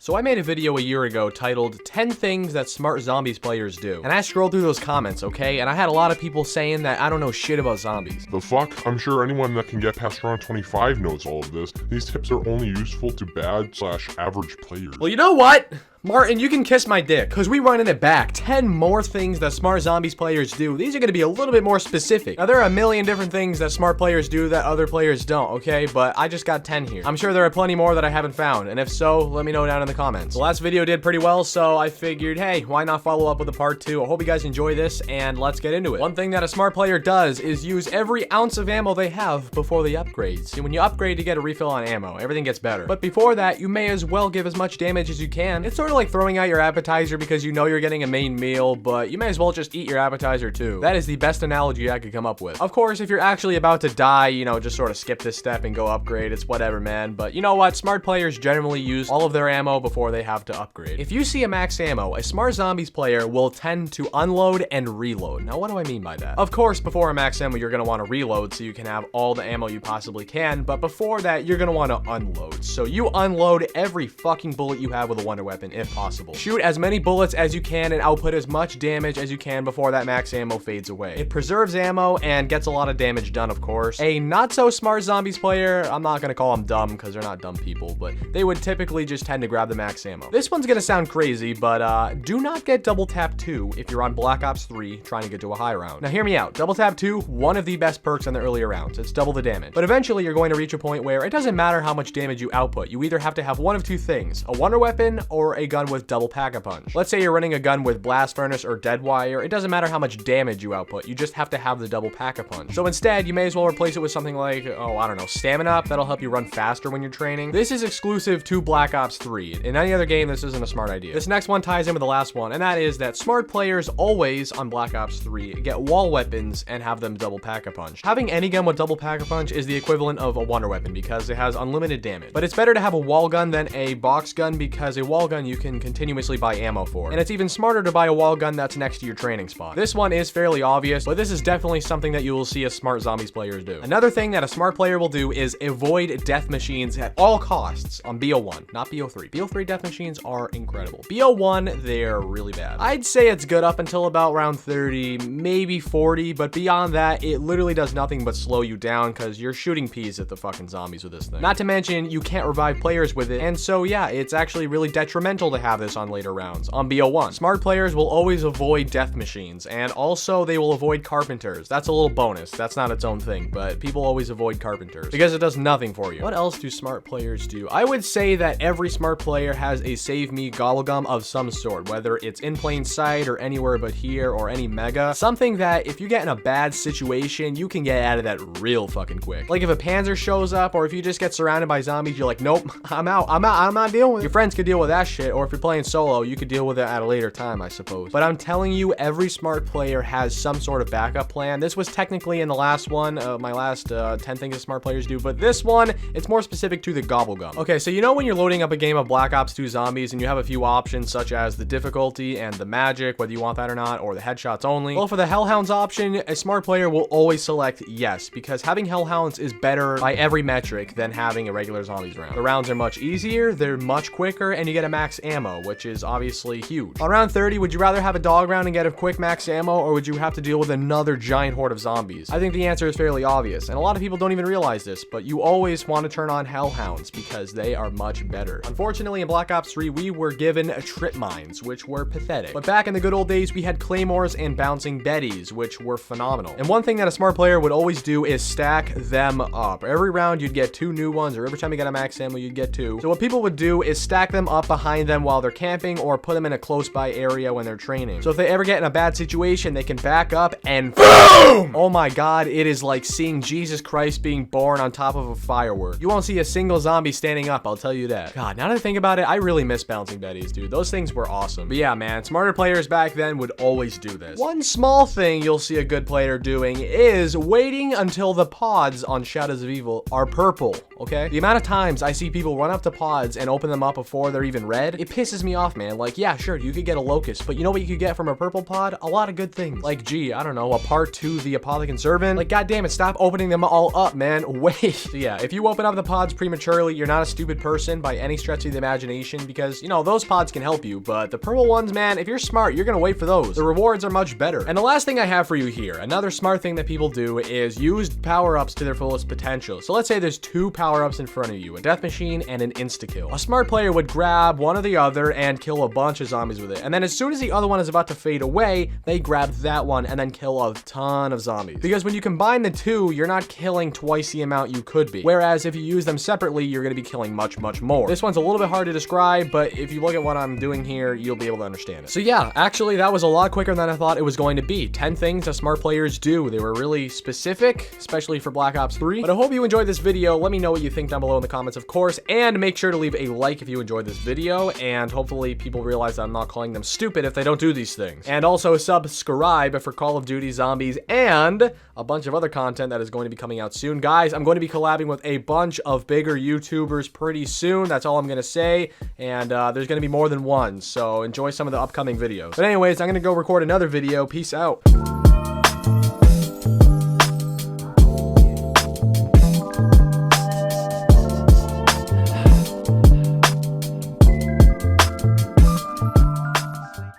So I made a video a year ago titled 10 things that smart zombies players do. And I scrolled through those comments, okay? And I had a lot of people saying that I don't know shit about zombies. The fuck? I'm sure anyone that can get past round 25 knows all of this. These tips are only useful to bad/average players. Well, you know what? Martin, you can kiss my dick, because we running it back. 10 more things that smart zombies players do. These are going to be a little bit more specific. Now, there are a million different things that smart players do that other players don't, okay? But I just got 10 here. I'm sure there are plenty more that I haven't found, and if so, let me know down in the comments. The last video did pretty well, so I figured, hey, why not follow up with a part 2? I hope you guys enjoy this, and let's get into it. One thing that a smart player does is use every ounce of ammo they have before they upgrade. See, when you upgrade to get a refill on ammo, everything gets better. But before that, you may as well give as much damage as you can. It's sort of like throwing out your appetizer because you know you're getting a main meal, but you may as well just eat your appetizer too. That is the best analogy I could come up with. Of course, if you're actually about to die, you know, just sort of skip this step and go upgrade. It's whatever, man. But you know what? Smart players generally use all of their ammo before they have to upgrade. If you see a max ammo, a smart zombies player will tend to unload and reload. Now, what do I mean by that? Of course, before a max ammo, you're going to want to reload so you can have all the ammo you possibly can, but before that, you're going to want to unload. So you unload every fucking bullet you have with a wonder weapon if possible. Shoot as many bullets as you can and output as much damage as you can before that max ammo fades away. It preserves ammo and gets a lot of damage done, of course. A not so smart zombies player, I'm not gonna call them dumb because they're not dumb people, but they would typically just tend to grab the max ammo. This one's gonna sound crazy, but do not get double tap 2 if you're on Black Ops 3 trying to get to a high round. Now hear me out. Double tap 2, one of the best perks in the earlier rounds. It's double the damage. But eventually you're going to reach a point where it doesn't matter how much damage you output. You either have to have one of two things, a wonder weapon or a gun with double pack-a-punch. Let's say you're running a gun with blast furnace or dead wire. It doesn't matter how much damage you output. You just have to have the double pack-a-punch. So instead, you may as well replace it with something like, oh, I don't know, stamina up. That'll help you run faster when you're training. This is exclusive to Black Ops 3. In any other game, this isn't a smart idea. This next one ties in with the last one, and that is that smart players always on Black Ops 3 get wall weapons and have them double pack-a-punch. Having any gun with double pack-a-punch is the equivalent of a wonder weapon because it has unlimited damage. But it's better to have a wall gun than a box gun because a wall gun you can continuously buy ammo for. And it's even smarter to buy a wall gun that's next to your training spot. This one is fairly obvious, but this is definitely something that you will see a smart zombies players do. Another thing that a smart player will do is avoid death machines at all costs on BO1, not BO3. BO3 death machines are incredible. BO1, they're really bad. I'd say it's good up until about round 30, maybe 40, but beyond that, it literally does nothing but slow you down because you're shooting peas at the fucking zombies with this thing. Not to mention, you can't revive players with it, and so yeah, it's actually really detrimental to have this on later rounds. On BO1, smart players will always avoid death machines, and also they will avoid carpenters. That's a little bonus. That's not its own thing, but people always avoid carpenters because it does nothing for you. What else do smart players do? I would say that every smart player has a save me Gobblegum of some sort, whether it's in plain sight or anywhere but here or any mega. Something that if you get in a bad situation, you can get out of that real fucking quick. Like if a panzer shows up or if you just get surrounded by zombies, you're like, nope, I'm not dealing with it. Your friends could deal with that shit, or if you're playing solo, you could deal with it at a later time, I suppose. But I'm telling you, every smart player has some sort of backup plan. This was technically in the last one, my last 10 things that smart players do, but this one, it's more specific to the Gobblegum. Okay, so you know when you're loading up a game of Black Ops 2 Zombies and you have a few options such as the difficulty and the magic, whether you want that or not, or the headshots only? Well, for the Hellhounds option, a smart player will always select yes, because having Hellhounds is better by every metric than having a regular Zombies round. The rounds are much easier, they're much quicker, and you get a max ammo, which is obviously huge. On round 30, would you rather have a dog round and get a quick max ammo, or would you have to deal with another giant horde of zombies? I think the answer is fairly obvious, and a lot of people don't even realize this, but you always want to turn on Hellhounds because they are much better. Unfortunately, in Black Ops 3, we were given trip mines, which were pathetic. But back in the good old days, we had claymores and bouncing betties, which were phenomenal. And one thing that a smart player would always do is stack them up. Every round, you'd get 2 new ones, or every time you got a max ammo, you'd get 2. So what people would do is stack them up behind them while they're camping, or put them in a close by area when they're training. So if they ever get in a bad situation, they can back up and boom! Oh my god, it is like seeing Jesus Christ being born on top of a firework. You won't see a single zombie standing up, I'll tell you that. God, now that I think about it, I really miss bouncing betties, dude. Those things were awesome. But yeah, man, smarter players back then would always do this. One small thing you'll see a good player doing is waiting until the pods on Shadows of Evil are purple. okay? The amount of times I see people run up to pods and open them up before they're even red, it pisses me off, man. Like, yeah, sure, you could get a locust, but you know what you could get from a purple pod? A lot of good things. Like, gee, I don't know, a part 2 the Apothicon Servant. Like, goddamn it, stop opening them all up, man. Wait. So yeah, if you open up the pods prematurely, you're not a stupid person by any stretch of the imagination, because, you know, those pods can help you, but the purple ones, man, if you're smart, you're gonna wait for those. The rewards are much better. And the last thing I have for you here, another smart thing that people do is use power-ups to their fullest potential. So let's say there's 2 power-ups in front of you, a death machine and an insta-kill. A smart player would grab one or the other and kill a bunch of zombies with it. And then as soon as the other one is about to fade away, they grab that one and then kill a ton of zombies. Because when you combine the 2, you're not killing twice the amount you could be. Whereas if you use them separately, you're gonna be killing much, much more. This one's a little bit hard to describe, but if you look at what I'm doing here, you'll be able to understand it. So yeah, actually that was a lot quicker than I thought it was going to be. 10 things that smart players do. They were really specific, especially for Black Ops 3. But I hope you enjoyed this video. Let me know what you think down below in the comments, of course, and make sure to leave a like if you enjoyed this video, and hopefully people realize that I'm not calling them stupid if they don't do these things. And also subscribe for Call of Duty Zombies and a bunch of other content that is going to be coming out soon. Guys, I'm going to be collabing with a bunch of bigger YouTubers pretty soon. That's all I'm going to say. And there's going to be more than one, so enjoy some of the upcoming videos. But anyways, I'm going to go record another video. Peace out.